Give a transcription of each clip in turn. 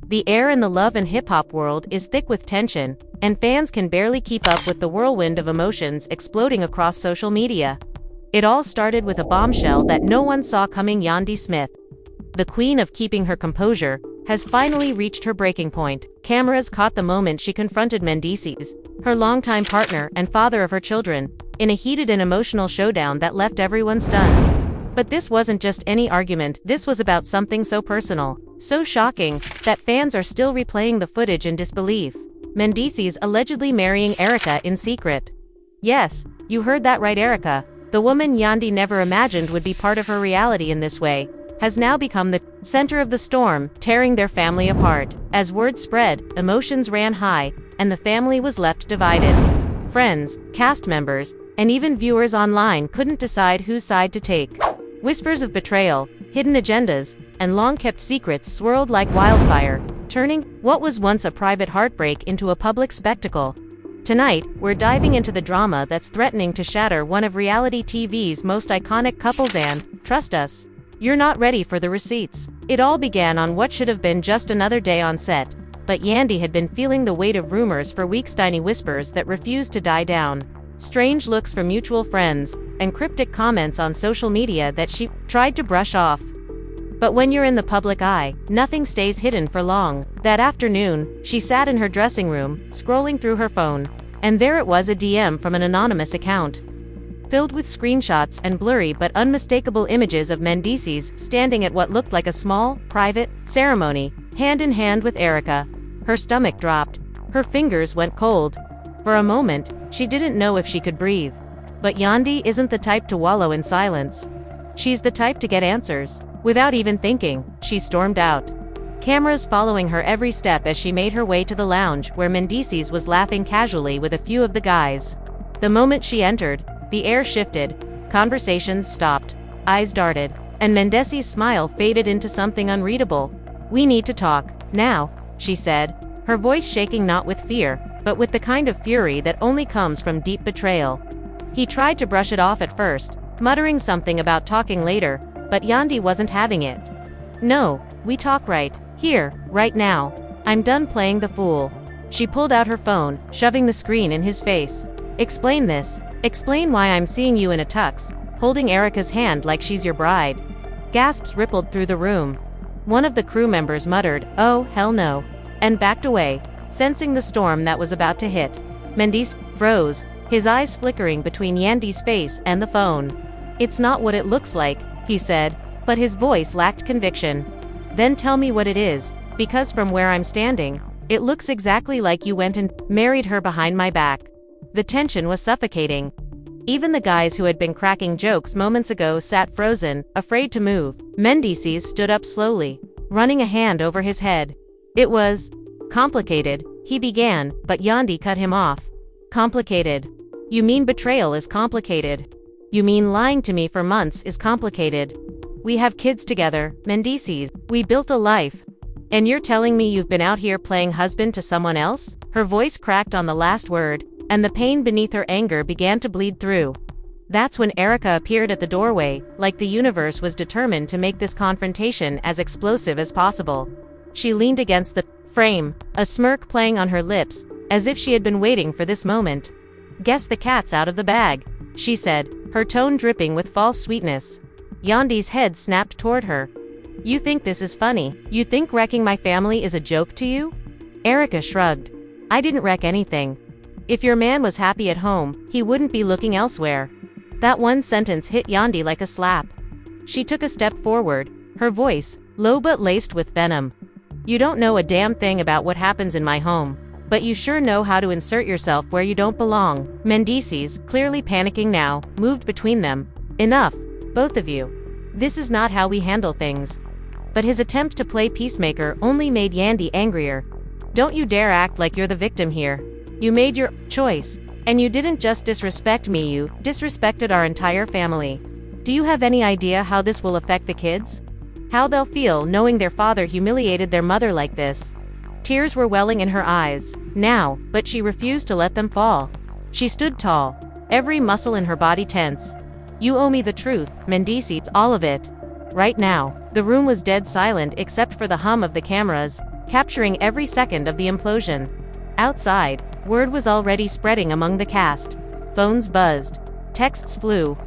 The air in the love and hip-hop world is thick with tension, and fans can barely keep up with the whirlwind of emotions exploding across social media. It all started with a bombshell that no one saw coming. Yandy Smith, the queen of keeping her composure, has finally reached her breaking point. Cameras caught the moment she confronted Mendeecees, her longtime partner and father of her children, in a heated and emotional showdown that left everyone stunned. But this wasn't just any argument, this was about something so personal, so shocking, that fans are still replaying the footage in disbelief. Mendeecees allegedly marrying Erica in secret. Yes, you heard that right, Erica, the woman Yandy never imagined would be part of her reality in this way, has now become the center of the storm, tearing their family apart. As word spread, emotions ran high, and the family was left divided. Friends, cast members, and even viewers online couldn't decide whose side to take. Whispers of betrayal, hidden agendas, and long-kept secrets swirled like wildfire, turning what was once a private heartbreak into a public spectacle. Tonight, we're diving into the drama that's threatening to shatter one of reality TV's most iconic couples, and, trust us, you're not ready for the receipts. It all began on what should have been just another day on set, but Yandy had been feeling the weight of rumors for weeks, tiny whispers that refused to die down, strange looks from mutual friends, and cryptic comments on social media that she tried to brush off. But when you're in the public eye, nothing stays hidden for long. That afternoon, she sat in her dressing room, scrolling through her phone, and there it was, a DM from an anonymous account, filled with screenshots and blurry but unmistakable images of Mendeecees standing at what looked like a small, private ceremony, hand in hand with Erica. Her stomach dropped. Her fingers went cold. For a moment, she didn't know if she could breathe. But Yandy isn't the type to wallow in silence. She's the type to get answers. Without even thinking, she stormed out, cameras following her every step as she made her way to the lounge where Mendeecees was laughing casually with a few of the guys. The moment she entered, the air shifted, conversations stopped, eyes darted, and Mendeecees' smile faded into something unreadable. "We need to talk, now," she said, her voice shaking not with fear, but with the kind of fury that only comes from deep betrayal. He tried to brush it off at first, muttering something about talking later, but Yandy wasn't having it. "No, we talk right here, right now. I'm done playing the fool." She pulled out her phone, shoving the screen in his face. "Explain this. Explain why I'm seeing you in a tux, holding Erica's hand like she's your bride." Gasps rippled through the room. One of the crew members muttered, "Oh, hell no," and backed away, sensing the storm that was about to hit. Mendeecees froze, his eyes flickering between Yandy's face and the phone. "It's not what it looks like," he said, but his voice lacked conviction. "Then tell me what it is, because from where I'm standing, it looks exactly like you went and married her behind my back." The tension was suffocating. Even the guys who had been cracking jokes moments ago sat frozen, afraid to move. Mendeecees stood up slowly, running a hand over his head. "It was complicated," he began, but Yandy cut him off. "Complicated? You mean betrayal is complicated? You mean lying to me for months is complicated? We have kids together, Mendeecees. We built a life. And you're telling me you've been out here playing husband to someone else?" Her voice cracked on the last word, and the pain beneath her anger began to bleed through. That's when Erica appeared at the doorway, like the universe was determined to make this confrontation as explosive as possible. She leaned against the frame, a smirk playing on her lips, as if she had been waiting for this moment. "Guess the cat's out of the bag," she said, her tone dripping with false sweetness. Yandy's head snapped toward her. "You think this is funny? You think wrecking my family is a joke to you?" Erica shrugged. "I didn't wreck anything. If your man was happy at home, he wouldn't be looking elsewhere." That one sentence hit Yandy like a slap. She took a step forward, her voice, low but laced with venom. "You don't know a damn thing about what happens in my home, but you sure know how to insert yourself where you don't belong." Mendeecees, clearly panicking now, moved between them. "Enough, both of you. This is not how we handle things." But his attempt to play peacemaker only made Yandy angrier. "Don't you dare act like you're the victim here. You made your choice, and you didn't just disrespect me, you disrespected our entire family. Do you have any idea how this will affect the kids? How they'll feel knowing their father humiliated their mother like this?" Tears were welling in her eyes now, but she refused to let them fall. She stood tall, every muscle in her body tense. "You owe me the truth, Mendeecees, all of it. Right now." The room was dead silent except for the hum of the cameras, capturing every second of the implosion. Outside, word was already spreading among the cast. Phones buzzed. Texts flew.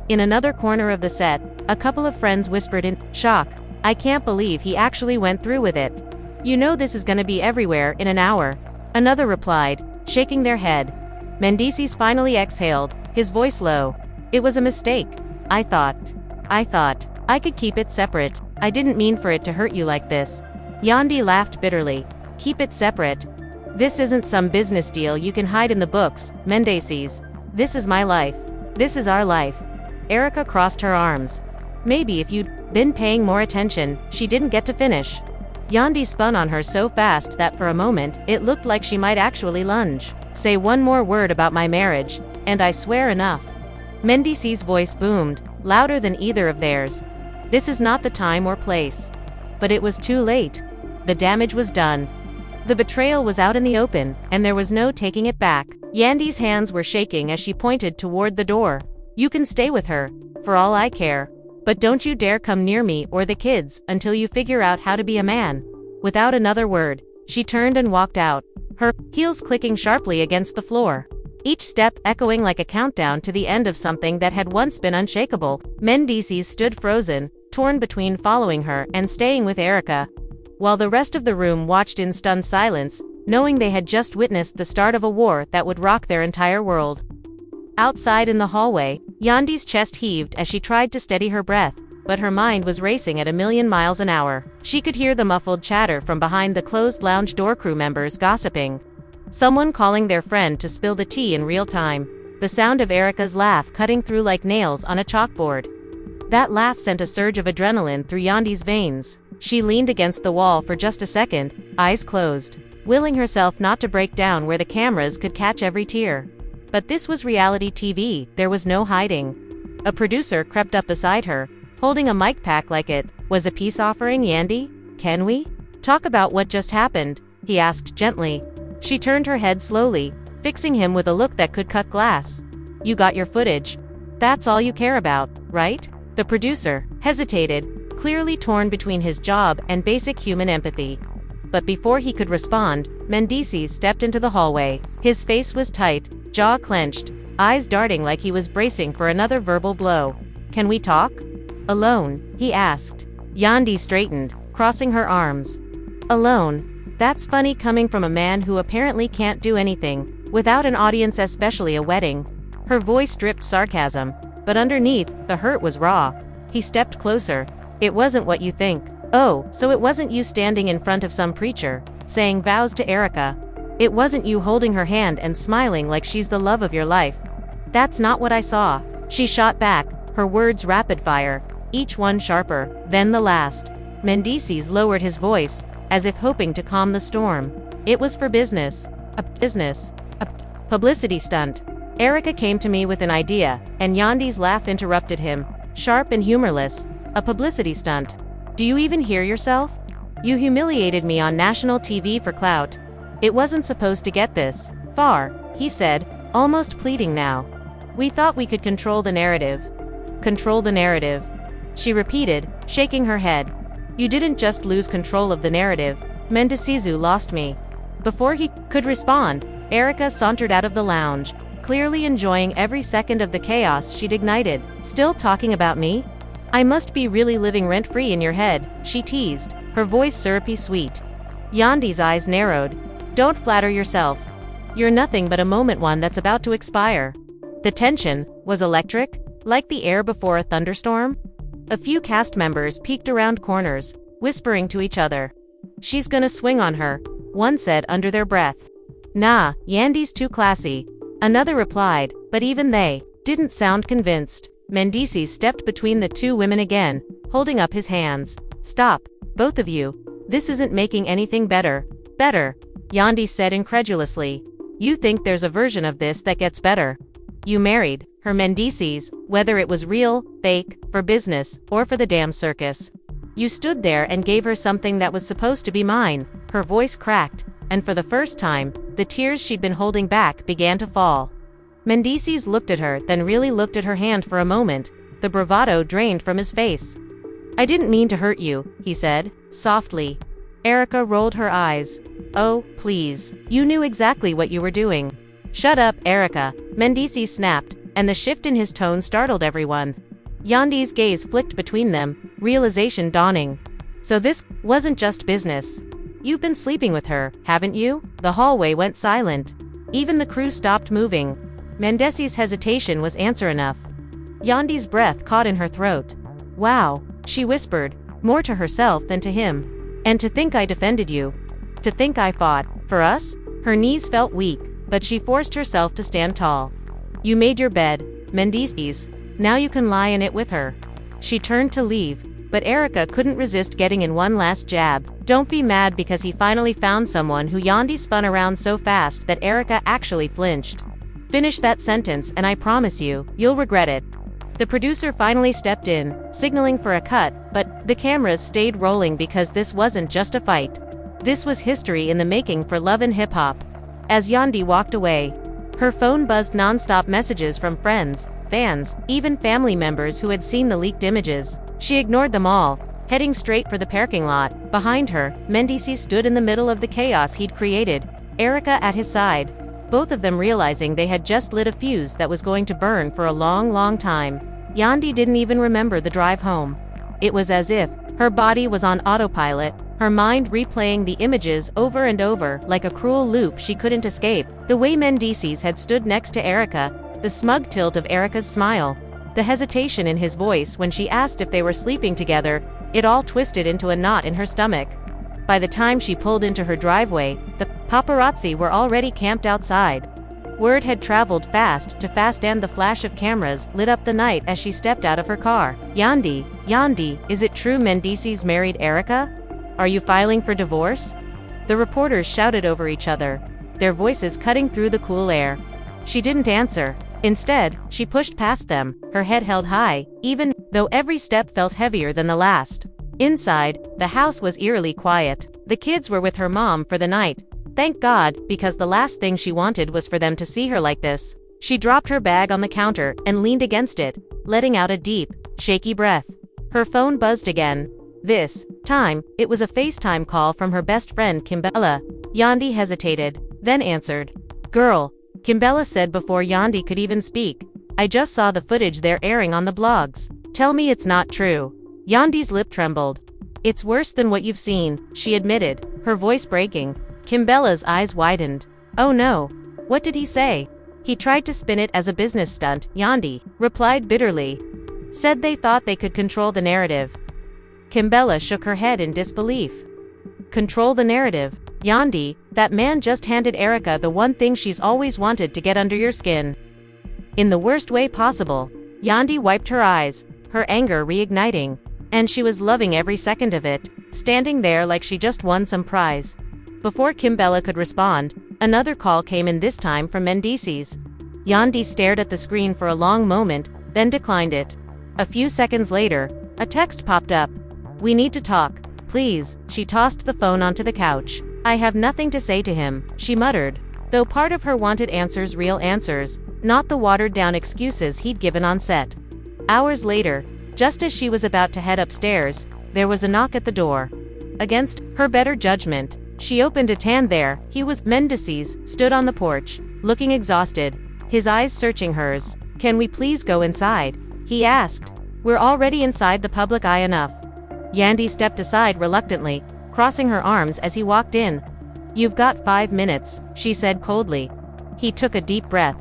In another corner of the set, a couple of friends whispered in shock, "I can't believe he actually went through with it. You know this is gonna be everywhere in an hour." Another replied, shaking their head. Mendeecees finally exhaled, his voice low. "It was a mistake. I thought I could keep it separate. I didn't mean for it to hurt you like this." Yandy laughed bitterly. "Keep it separate? This isn't some business deal you can hide in the books, Mendeecees. This is my life. This is our life." Erica crossed her arms. "Maybe if you'd been paying more attention." She didn't get to finish. Yandy spun on her so fast that for a moment, it looked like she might actually lunge. "Say one more word about my marriage, and I swear enough." Mendeecees' voice boomed, louder than either of theirs. "This is not the time or place." But it was too late. The damage was done. The betrayal was out in the open, and there was no taking it back. Yandy's hands were shaking as she pointed toward the door. "You can stay with her, for all I care. But don't you dare come near me or the kids until you figure out how to be a man." Without another word, she turned and walked out, her heels clicking sharply against the floor. Each step echoing like a countdown to the end of something that had once been unshakable. Mendeecees stood frozen, torn between following her and staying with Erica, while the rest of the room watched in stunned silence, knowing they had just witnessed the start of a war that would rock their entire world. Outside in the hallway, Yandy's chest heaved as she tried to steady her breath, but her mind was racing at 1,000,000 miles an hour. She could hear the muffled chatter from behind the closed lounge door, crew members gossiping. Someone calling their friend to spill the tea in real time. The sound of Erica's laugh cutting through like nails on a chalkboard. That laugh sent a surge of adrenaline through Yandy's veins. She leaned against the wall for just a second, eyes closed, willing herself not to break down where the cameras could catch every tear. But this was reality TV, there was no hiding. A producer crept up beside her, holding a mic pack like it was a peace offering. "Yandy, can we talk about what just happened?" he asked gently. She turned her head slowly, fixing him with a look that could cut glass. "You got your footage. That's all you care about, right?" The producer hesitated, clearly torn between his job and basic human empathy. But before he could respond, Mendeecees stepped into the hallway. His face was tight, jaw clenched, eyes darting like he was bracing for another verbal blow. "Can we talk? Alone?" he asked. Yandy straightened, crossing her arms. "Alone? That's funny coming from a man who apparently can't do anything without an audience, especially a wedding." Her voice dripped sarcasm, but underneath, the hurt was raw. He stepped closer. "It wasn't what you think." "Oh, so it wasn't you standing in front of some preacher, saying vows to Erica? It wasn't you holding her hand and smiling like she's the love of your life?" "That's not what I saw." She shot back, her words rapid fire, each one sharper than the last. Mendeecees lowered his voice, as if hoping to calm the storm. "It was for business. A publicity stunt." Erica came to me with an idea, and Yandy's laugh interrupted him, sharp and humorless. "A publicity stunt? Do you even hear yourself? You humiliated me on national TV for clout. It wasn't supposed to get this far," he said, almost pleading now. "We thought we could control the narrative." "Control the narrative?" she repeated, shaking her head. "You didn't just lose control of the narrative. Mendeecees lost me." Before he could respond, Erica sauntered out of the lounge, clearly enjoying every second of the chaos she'd ignited. "Still talking about me? I must be really living rent-free in your head," she teased, her voice syrupy sweet. Yandy's eyes narrowed. "Don't flatter yourself. You're nothing but a moment, one that's about to expire." The tension was electric, like the air before a thunderstorm. A few cast members peeked around corners, whispering to each other. "She's gonna swing on her," one said under their breath. "Nah, Yandy's too classy," another replied, but even they didn't sound convinced. Mendeecees stepped between the two women again, holding up his hands. "Stop, both of you. This isn't making anything better." "Better?" Yandy said incredulously. "You think there's a version of this that gets better? You married her, Mendeecees, whether it was real, fake, for business, or for the damn circus. You stood there and gave her something that was supposed to be mine." Her voice cracked, and for the first time, the tears she'd been holding back began to fall. Mendeecees looked at her, then really looked at her hand for a moment, the bravado drained from his face. "I didn't mean to hurt you," he said, softly. Erica rolled her eyes. Oh, please. You knew exactly what you were doing. Shut up, Erica, Mendeecees snapped, and the shift in his tone startled everyone. Yandy's gaze flicked between them, realization dawning. So this wasn't just business. You've been sleeping with her, haven't you? The hallway went silent. Even the crew stopped moving. Mendeecees' hesitation was answer enough. Yandy's breath caught in her throat. Wow, she whispered, more to herself than to him. And to think I defended you. To think I fought for us? Her knees felt weak, but she forced herself to stand tall. You made your bed, Mendeecees. Now you can lie in it with her. She turned to leave, but Erica couldn't resist getting in one last jab. Don't be mad because he finally found someone who Yandy spun around so fast that Erica actually flinched. Finish that sentence and I promise you'll regret it. The producer finally stepped in, signaling for a cut, but the cameras stayed rolling because this wasn't just a fight. This was history in the making for Love and Hip Hop. As Yandy walked away, her phone buzzed non-stop messages from friends, fans, even family members who had seen the leaked images. She ignored them all, heading straight for the parking lot. Behind her, Mendeecees stood in the middle of the chaos he'd created, Erica at his side. Both of them realizing they had just lit a fuse that was going to burn for a long, long time. Yandy didn't even remember the drive home. It was as if her body was on autopilot, her mind replaying the images over and over like a cruel loop she couldn't escape. The way Mendeecees had stood next to Erica, the smug tilt of Erica's smile, the hesitation in his voice when she asked if they were sleeping together, it all twisted into a knot in her stomach. By the time she pulled into her driveway, the paparazzi were already camped outside. Word had traveled fast and the flash of cameras lit up the night as she stepped out of her car. Yandy, is it true Mendeecees married Erica? Are you filing for divorce? The reporters shouted over each other, their voices cutting through the cool air. She didn't answer. Instead, she pushed past them, her head held high, even though every step felt heavier than the last. Inside, the house was eerily quiet. The kids were with her mom for the night. Thank God, because the last thing she wanted was for them to see her like this. She dropped her bag on the counter and leaned against it, letting out a deep, shaky breath. Her phone buzzed again. This time, it was a FaceTime call from her best friend Kimbella. Yandy hesitated, then answered. Girl, Kimbella said before Yandy could even speak. I just saw the footage they're airing on the blogs. Tell me it's not true. Yandy's lip trembled. It's worse than what you've seen, she admitted, her voice breaking. Kimbella's eyes widened. Oh no. What did he say? He tried to spin it as a business stunt, Yandy replied bitterly. Said they thought they could control the narrative. Kimbella shook her head in disbelief. Control the narrative? Yandy, that man just handed Erica the one thing she's always wanted to get under your skin. In the worst way possible. Yandy wiped her eyes, her anger reigniting. And she was loving every second of it, standing there like she just won some prize. Before Kimbella could respond, another call came in, this time from Mendeecees. Yandy stared at the screen for a long moment, then declined it. A few seconds later, a text popped up. We need to talk, please. She tossed the phone onto the couch. I have nothing to say to him, she muttered. Though part of her wanted answers, real answers, not the watered-down excuses he'd given on set. Hours later, just as she was about to head upstairs, there was a knock at the door. Against her better judgment, she opened it, and there he was. Mendeecees stood on the porch, looking exhausted, his eyes searching hers. Can we please go inside? He asked. We're already inside the public eye enough. Yandy stepped aside reluctantly, crossing her arms as he walked in. You've got 5 minutes, she said coldly. He took a deep breath.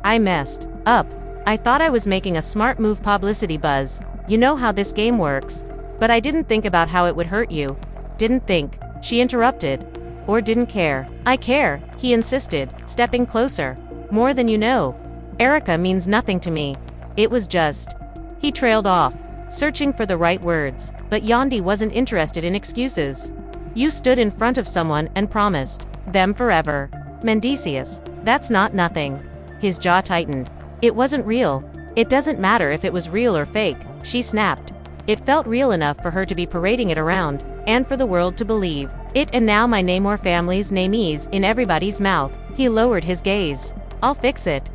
I messed up. I thought I was making a smart move, publicity buzz. You know how this game works. But I didn't think about how it would hurt you. Didn't think, she interrupted. Or didn't care. I care, he insisted, stepping closer. More than you know. Erica means nothing to me. It was just. He trailed off, searching for the right words, but Yandy wasn't interested in excuses. You stood in front of someone and promised them forever. Mendeecees, that's not nothing. His jaw tightened. It wasn't real. It doesn't matter if it was real or fake, she snapped. It felt real enough for her to be parading it around, and for the world to believe it. And now my name or family's name is in everybody's mouth. He lowered his gaze. I'll fix it.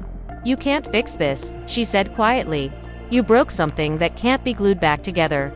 You can't fix this, she said quietly. You broke something that can't be glued back together.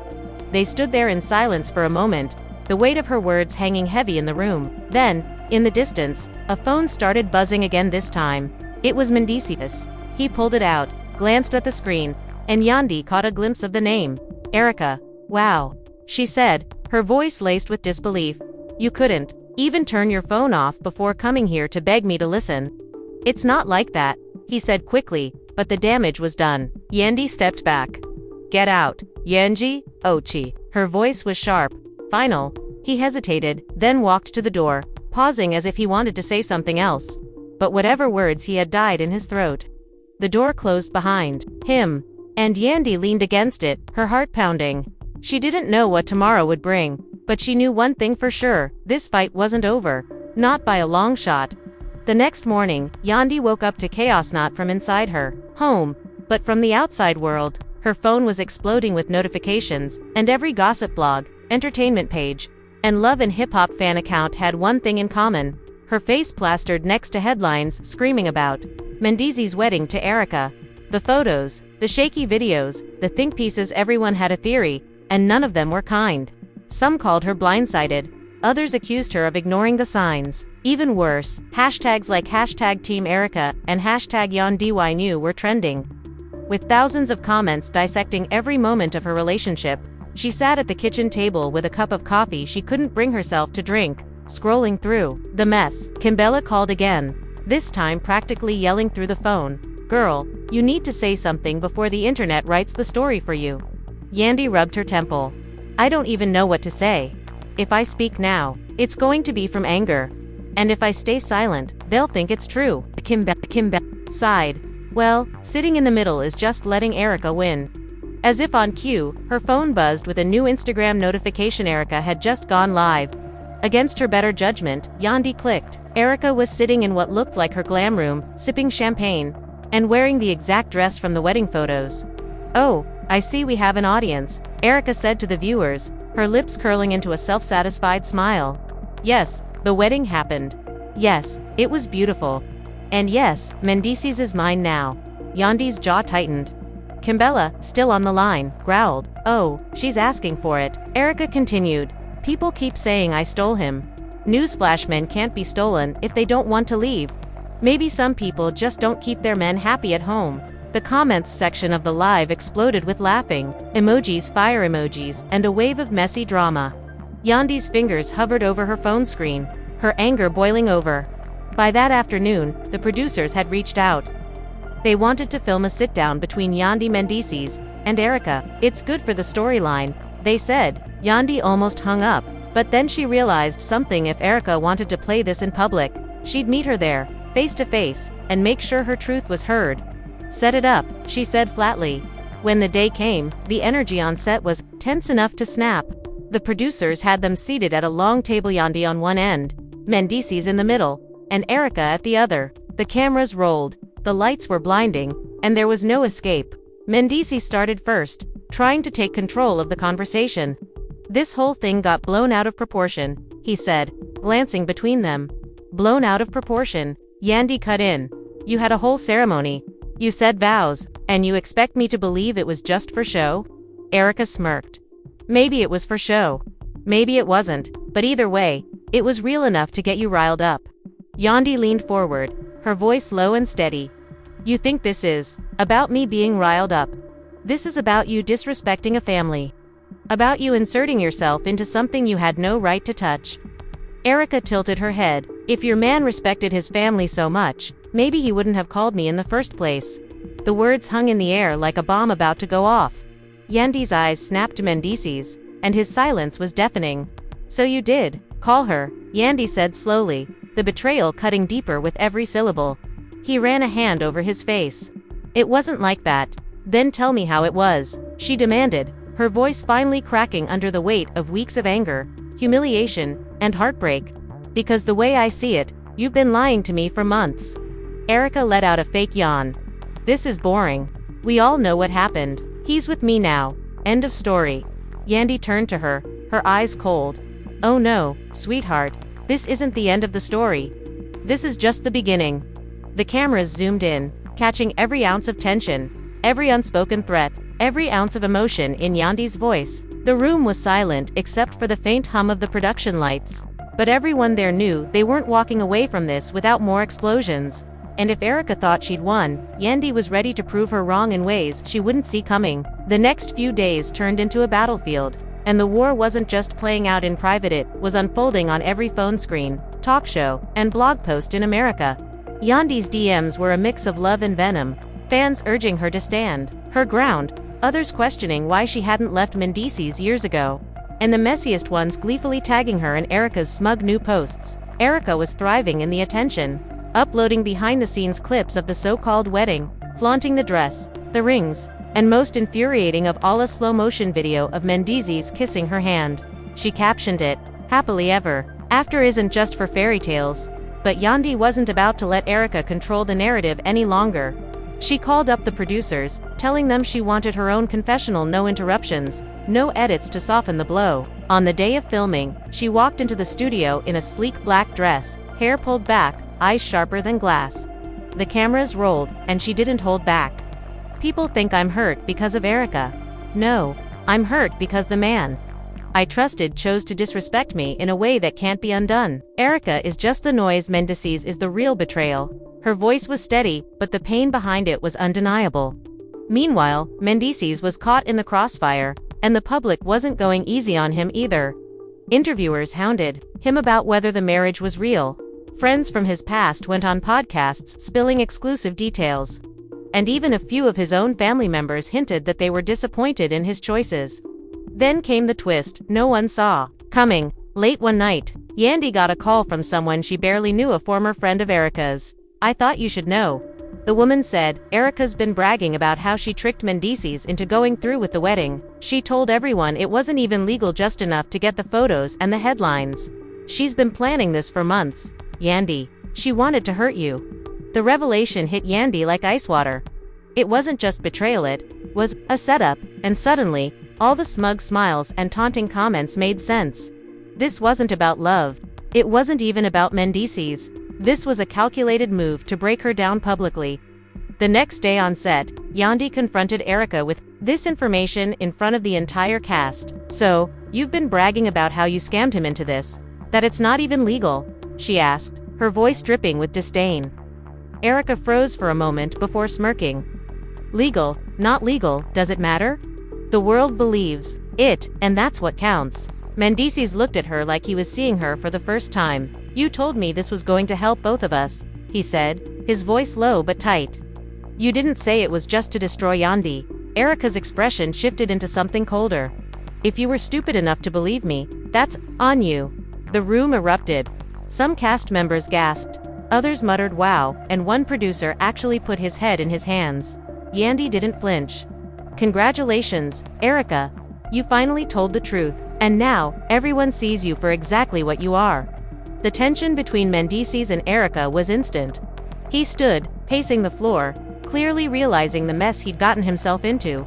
They stood there in silence for a moment, the weight of her words hanging heavy in the room. Then, in the distance, a phone started buzzing again this time. It was Mendeecees. He pulled it out, glanced at the screen, and Yandy caught a glimpse of the name. Erica. Wow. She said, her voice laced with disbelief. You couldn't even turn your phone off before coming here to beg me to listen. It's not like that, he said quickly, but the damage was done. Yandy stepped back. Get out, Yanji, Ochi. Her voice was sharp. Final. He hesitated, then walked to the door, pausing as if he wanted to say something else. But whatever words he had died in his throat. The door closed behind him, and Yandy leaned against it, her heart pounding. She didn't know what tomorrow would bring, but she knew one thing for sure, this fight wasn't over. Not by a long shot. The next morning, Yandy woke up to chaos not from inside her home, but from the outside world. Her phone was exploding with notifications, and every gossip blog, entertainment page, and love and hip-hop fan account had one thing in common. Her face plastered next to headlines screaming about Mendeecees' wedding to Erica. The photos, the shaky videos, the think pieces, everyone had a theory, and none of them were kind. Some called her blindsided. Others accused her of ignoring the signs. Even worse, hashtags like #TeamErica and #YonDY were trending. With thousands of comments dissecting every moment of her relationship, she sat at the kitchen table with a cup of coffee she couldn't bring herself to drink, scrolling through the mess. Kimbella called again, this time practically yelling through the phone. Girl, you need to say something before the internet writes the story for you. Yandy rubbed her temple. I don't even know what to say. If I speak now, it's going to be from anger. And if I stay silent, they'll think it's true. Kimbella sighed. Well, sitting in the middle is just letting Erica win. As if on cue, her phone buzzed with a new Instagram notification. Erica had just gone live. Against her better judgment, Yandy clicked. Erica was sitting in what looked like her glam room, sipping champagne, and wearing the exact dress from the wedding photos. Oh, I see we have an audience, Erica said to the viewers, her lips curling into a self-satisfied smile. Yes, the wedding happened. Yes, it was beautiful. And yes, Mendeecees is mine now. Yandy's jaw tightened. Kimbella, still on the line, growled. Oh, she's asking for it. Erica continued. People keep saying I stole him. Newsflash, men can't be stolen if they don't want to leave. Maybe some people just don't keep their men happy at home. The comments section of the live exploded with laughing, emojis, fire emojis, and a wave of messy drama. Yandy's fingers hovered over her phone screen, her anger boiling over. By that afternoon, the producers had reached out. They wanted to film a sit-down between Yandy Mendeecees and Erica. It's good for the storyline, they said. Yandy almost hung up, but then she realized something. If Erica wanted to play this in public, she'd meet her there, face to face, and make sure her truth was heard. Set it up, she said flatly. When the day came, the energy on set was tense enough to snap. The producers had them seated at a long table, Yandy on one end, Mendeecees in the middle, and Erica at the other. The cameras rolled, the lights were blinding, and there was no escape. Mendeecees started first, trying to take control of the conversation. This whole thing got blown out of proportion, he said, glancing between them. Blown out of proportion, Yandy cut in. You had a whole ceremony. You said vows, and you expect me to believe it was just for show? Erica smirked. Maybe it was for show. Maybe it wasn't, but either way, it was real enough to get you riled up. Yandy leaned forward, her voice low and steady. You think this is about me being riled up? This is about you disrespecting a family. About you inserting yourself into something you had no right to touch. Erica tilted her head. If your man respected his family so much, maybe he wouldn't have called me in the first place. The words hung in the air like a bomb about to go off. Yandy's eyes snapped to Mendeecees, and his silence was deafening. So you did call her, Yandy said slowly, the betrayal cutting deeper with every syllable. He ran a hand over his face. It wasn't like that. Then tell me how it was, she demanded, her voice finally cracking under the weight of weeks of anger, humiliation, and heartbreak. Because the way I see it, you've been lying to me for months. Erica let out a fake yawn. This is boring. We all know what happened. He's with me now. End of story. Yandy turned to her, her eyes cold. Oh no, sweetheart. This isn't the end of the story. This is just the beginning. The cameras zoomed in, catching every ounce of tension, every unspoken threat, every ounce of emotion in Yandy's voice. The room was silent except for the faint hum of the production lights. But everyone there knew they weren't walking away from this without more explosions. And if Erica thought she'd won, Yandy was ready to prove her wrong in ways she wouldn't see coming. The next few days turned into a battlefield. And the war wasn't just playing out in private, it was unfolding on every phone screen, talk show, and blog post in America. Yandy's DMs were a mix of love and venom, fans urging her to stand her ground, others questioning why she hadn't left Mendeecees years ago, and the messiest ones gleefully tagging her in Erica's smug new posts. Erica was thriving in the attention, uploading behind-the-scenes clips of the so-called wedding, flaunting the dress, the rings, and most infuriating of all, a slow-motion video of Mendeecees kissing her hand. She captioned it, "Happily ever after isn't just for fairy tales." But Yandy wasn't about to let Erica control the narrative any longer. She called up the producers, telling them she wanted her own confessional, no interruptions, no edits to soften the blow. On the day of filming, she walked into the studio in a sleek black dress, hair pulled back, eyes sharper than glass. The cameras rolled, and she didn't hold back. "People think I'm hurt because of Erica. No, I'm hurt because the man I trusted chose to disrespect me in a way that can't be undone. Erica is just the noise, Mendeecees is the real betrayal." Her voice was steady, but the pain behind it was undeniable. Meanwhile, Mendeecees was caught in the crossfire, and the public wasn't going easy on him either. Interviewers hounded him about whether the marriage was real. Friends from his past went on podcasts spilling exclusive details. And even a few of his own family members hinted that they were disappointed in his choices. Then came the twist no one saw coming. Late one night, Yandy got a call from someone she barely knew, a former friend of Erica's. "I thought you should know," the woman said. "Erica's been bragging about how she tricked Mendeecees into going through with the wedding. She told everyone it wasn't even legal, just enough to get the photos and the headlines. She's been planning this for months. Yandy, she wanted to hurt you." The revelation hit Yandy like ice water. It wasn't just betrayal, it was a setup, and suddenly, all the smug smiles and taunting comments made sense. This wasn't about love. It wasn't even about Mendeecees. This was a calculated move to break her down publicly. The next day on set, Yandy confronted Erica with this information in front of the entire cast. "So, you've been bragging about how you scammed him into this, that it's not even legal?" she asked, her voice dripping with disdain. Erica froze for a moment before smirking. "Legal, not legal, does it matter? The world believes it, and that's what counts." Mendeecees looked at her like he was seeing her for the first time. "You told me this was going to help both of us," he said, his voice low but tight. "You didn't say it was just to destroy Yandy." Erica's expression shifted into something colder. "If you were stupid enough to believe me, that's on you." The room erupted. Some cast members gasped, others muttered wow, and one producer actually put his head in his hands. Yandy didn't flinch. "Congratulations, Erica. You finally told the truth, and now, everyone sees you for exactly what you are." The tension between Mendeecees and Erica was instant. He stood, pacing the floor, clearly realizing the mess he'd gotten himself into.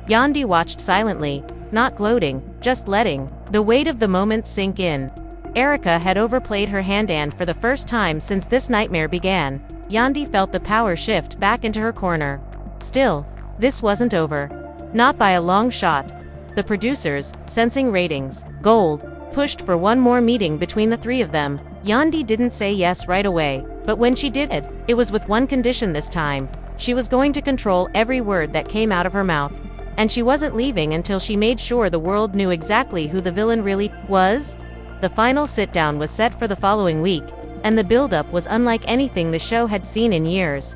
Yandy watched silently, not gloating, just letting the weight of the moment sink in. Erica had overplayed her hand, and for the first time since this nightmare began, Yandy felt the power shift back into her corner. Still, this wasn't over. Not by a long shot. The producers, sensing ratings gold, pushed for one more meeting between the three of them. Yandy didn't say yes right away, but when she did, it was with one condition this time. She was going to control every word that came out of her mouth. And she wasn't leaving until she made sure the world knew exactly who the villain really was. The final sit-down was set for the following week, and the build-up was unlike anything the show had seen in years.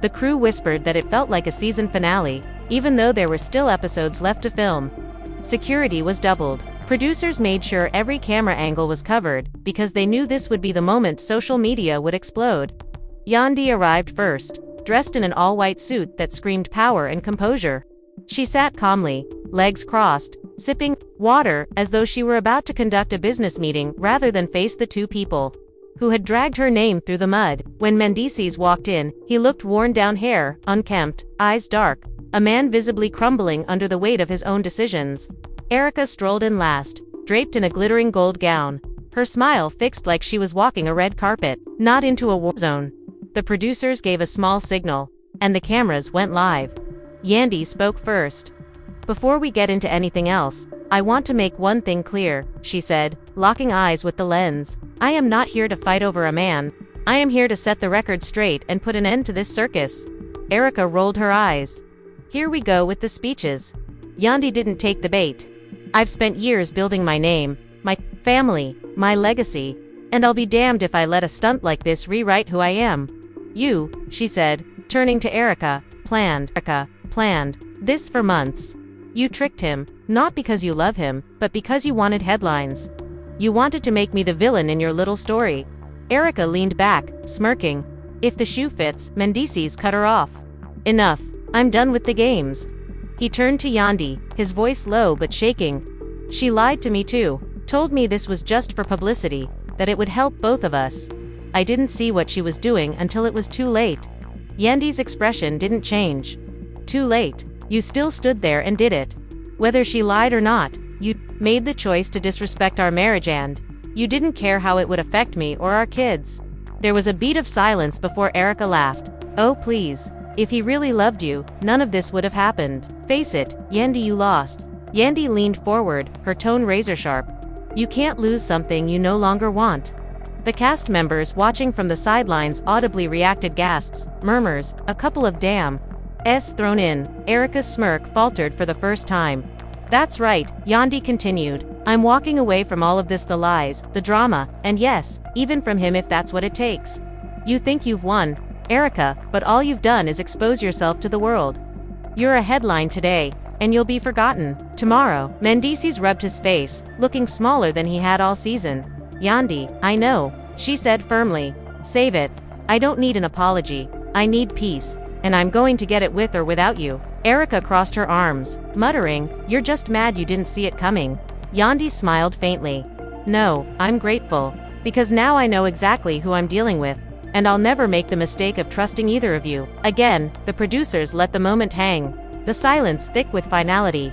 The crew whispered that it felt like a season finale, even though there were still episodes left to film. Security was doubled. Producers made sure every camera angle was covered, because they knew this would be the moment social media would explode. Yandy arrived first, dressed in an all-white suit that screamed power and composure. She sat calmly, legs crossed, sipping water as though she were about to conduct a business meeting rather than face the two people who had dragged her name through the mud. When Mendeecees walked in, he looked worn down, hair unkempt, eyes dark, a man visibly crumbling under the weight of his own decisions. Erica strolled in last, draped in a glittering gold gown, her smile fixed like she was walking a red carpet, not into a war zone. The producers gave a small signal, and the cameras went live. Yandy spoke first. Before we get into anything else, I want to make one thing clear, she said, locking eyes with the lens. I am not here to fight over a man. I am here to set the record straight and put an end to this circus. Erica rolled her eyes. Here we go with the speeches. Yandy didn't take the bait. I've spent years building my name, my family, my legacy, and I'll be damned if I let a stunt like this rewrite who I am. You, she said, turning to Erica, planned this for months. You tricked him, not because you love him, but because you wanted headlines. You wanted to make me the villain in your little story. Erica leaned back, smirking. If the shoe fits, Mendeecees cut her off. Enough. I'm done with the games. He turned to Yandy, his voice low but shaking. She lied to me too, told me this was just for publicity, that it would help both of us. I didn't see what she was doing until it was too late. Yandy's expression didn't change. Too late. You still stood there and did it. Whether she lied or not, you made the choice to disrespect our marriage and you didn't care how it would affect me or our kids. There was a beat of silence before Erica laughed. Oh please. If he really loved you, none of this would have happened. Face it, Yandy, you lost. Yandy leaned forward, her tone razor sharp. You can't lose something you no longer want. The cast members watching from the sidelines audibly reacted gasps, murmurs, a couple of damn S thrown in. Erica's smirk faltered for the first time. That's right, Yandy continued. I'm walking away from all of this, the lies, the drama, and yes, even from him if that's what it takes. You think you've won, Erica, but all you've done is expose yourself to the world. You're a headline today, and you'll be forgotten tomorrow. Mendeecees rubbed his face, looking smaller than he had all season. Yandy, I know, she said firmly. Save it. I don't need an apology. I need peace, and I'm going to get it with or without you. Erica crossed her arms, muttering, You're just mad you didn't see it coming. Yandy smiled faintly. No, I'm grateful, because now I know exactly who I'm dealing with, and I'll never make the mistake of trusting either of you. Again, the producers let the moment hang, the silence thick with finality.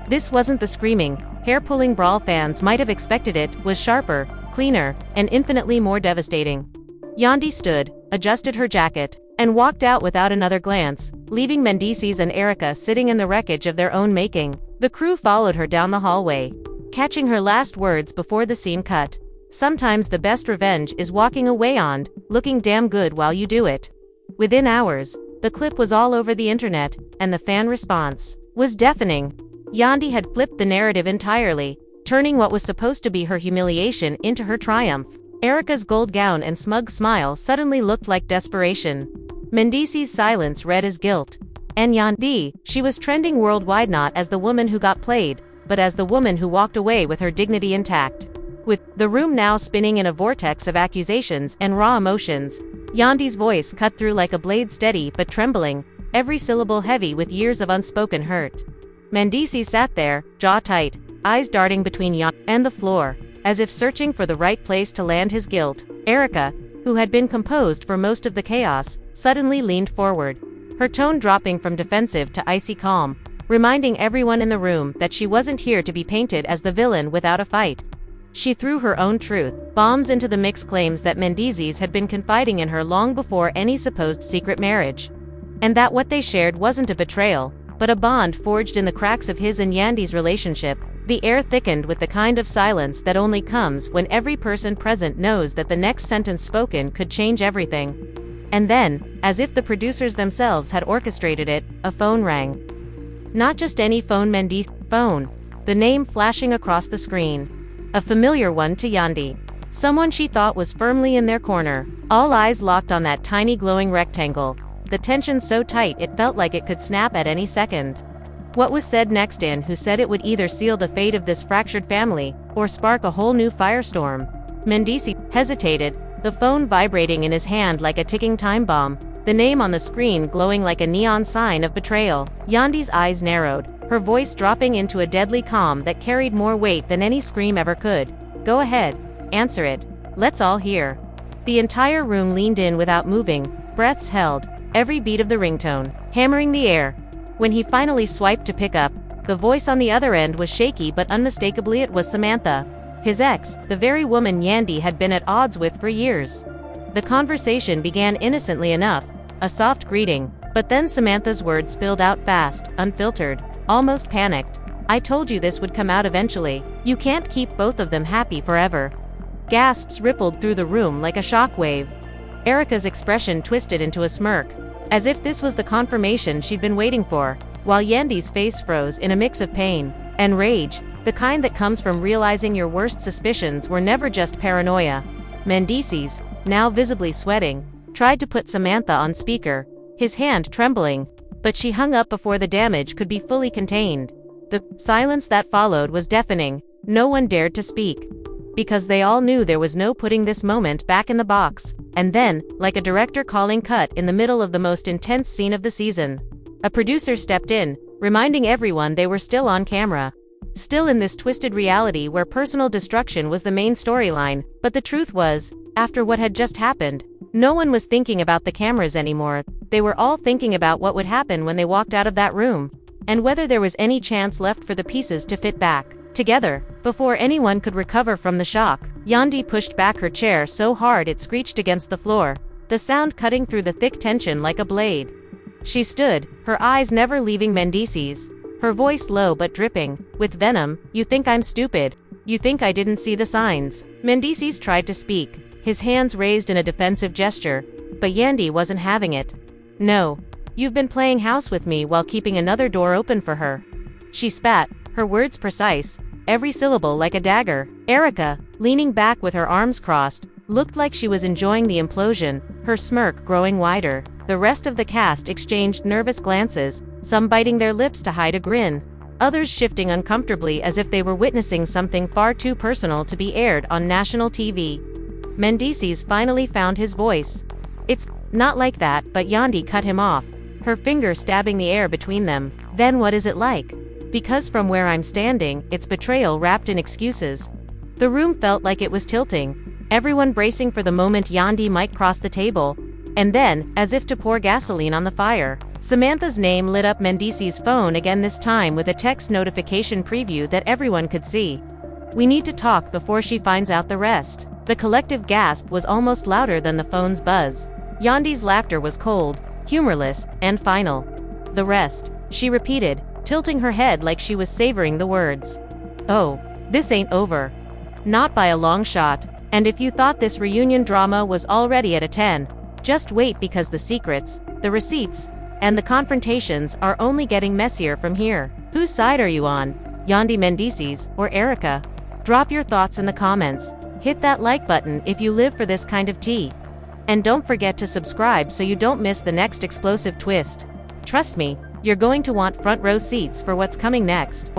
This wasn't the screaming, hair-pulling brawl fans might have expected. It was sharper, cleaner, and infinitely more devastating. Yandy stood, adjusted her jacket, and walked out without another glance, leaving Mendeecees and Erica sitting in the wreckage of their own making. The crew followed her down the hallway, catching her last words before the scene cut. Sometimes the best revenge is walking away and looking damn good while you do it. Within hours, the clip was all over the internet, and the fan response was deafening. Yandy had flipped the narrative entirely, turning what was supposed to be her humiliation into her triumph. Erica's gold gown and smug smile suddenly looked like desperation. Mendeecees' silence read as guilt. And Yandy, she was trending worldwide not as the woman who got played, but as the woman who walked away with her dignity intact. With the room now spinning in a vortex of accusations and raw emotions, Yandy's voice cut through like a blade, steady but trembling, every syllable heavy with years of unspoken hurt. Mendeecees sat there, jaw tight, eyes darting between Yandy and the floor, as if searching for the right place to land his guilt. Erica, who had been composed for most of the chaos, suddenly leaned forward, her tone dropping from defensive to icy calm, reminding everyone in the room that she wasn't here to be painted as the villain without a fight. She threw her own truth bombs into the mix, claims that Mendeecees had been confiding in her long before any supposed secret marriage, and that what they shared wasn't a betrayal, but a bond forged in the cracks of his and Yandy's relationship. The air thickened with the kind of silence that only comes when every person present knows that the next sentence spoken could change everything. And then, as if the producers themselves had orchestrated it, a phone rang. Not just any phone, Mendeecees' phone, the name flashing across the screen. A familiar one to Yandy. Someone she thought was firmly in their corner. All eyes locked on that tiny glowing rectangle, the tension so tight it felt like it could snap at any second. What was said next and who said it would either seal the fate of this fractured family, or spark a whole new firestorm? Mendeecees hesitated, the phone vibrating in his hand like a ticking time bomb, the name on the screen glowing like a neon sign of betrayal. Yandy's eyes narrowed, her voice dropping into a deadly calm that carried more weight than any scream ever could. Go ahead, answer it. Let's all hear. The entire room leaned in without moving, breaths held, every beat of the ringtone hammering the air. When he finally swiped to pick up, the voice on the other end was shaky, but unmistakably it was Samantha, his ex, the very woman Yandy had been at odds with for years. The conversation began innocently enough, a soft greeting, but then Samantha's words spilled out fast, unfiltered. almost panicked. "I told you this would come out eventually. You can't keep both of them happy forever." Gasps rippled through the room like a shockwave. Erica's expression twisted into a smirk, as if this was the confirmation she'd been waiting for, while Yandy's face froze in a mix of pain and rage, the kind that comes from realizing your worst suspicions were never just paranoia. Mendeecees, now visibly sweating, tried to put Samantha on speaker, his hand trembling, but she hung up before the damage could be fully contained. The silence that followed was deafening. No one dared to speak, because they all knew there was no putting this moment back in the box. And then, like a director calling cut in the middle of the most intense scene of the season, a producer stepped in, reminding everyone they were still on camera. Still in this twisted reality where personal destruction was the main storyline, but the truth was, after what had just happened, no one was thinking about the cameras anymore. They were all thinking about what would happen when they walked out of that room, and whether there was any chance left for the pieces to fit back together. Before anyone could recover from the shock, Yandy pushed back her chair so hard it screeched against the floor, the sound cutting through the thick tension like a blade. She stood, her eyes never leaving Mendeecees, her voice low but dripping with venom. "You think I'm stupid? You think I didn't see the signs?" Mendeecees tried to speak, his hands raised in a defensive gesture, but Yandy wasn't having it. "No. You've been playing house with me while keeping another door open for her." She spat, her words precise, every syllable like a dagger. Erica, leaning back with her arms crossed, looked like she was enjoying the implosion, her smirk growing wider. The rest of the cast exchanged nervous glances, some biting their lips to hide a grin, others shifting uncomfortably as if they were witnessing something far too personal to be aired on national TV. Mendeecees finally found his voice. "It's not like that," but Yandy cut him off, her finger stabbing the air between them. "Then what is it like?" "Because from where I'm standing, it's betrayal wrapped in excuses." The room felt like it was tilting, everyone bracing for the moment Yandy might cross the table. And then, as if to pour gasoline on the fire, Samantha's name lit up Mendeecees' phone again, this time with a text notification preview that everyone could see. "We need to talk before she finds out the rest." The collective gasp was almost louder than the phone's buzz. Yandy's laughter was cold, humorless, and final. "The rest," she repeated, tilting her head like she was savoring the words. "Oh, this ain't over. Not by a long shot. And if you thought this reunion drama was already at a 10, just wait, because the secrets, the receipts, and the confrontations are only getting messier from here." Whose side are you on? Yandy Mendeecees or Erica? Drop your thoughts in the comments. Hit that like button if you live for this kind of tea. And don't forget to subscribe so you don't miss the next explosive twist. Trust me, you're going to want front row seats for what's coming next.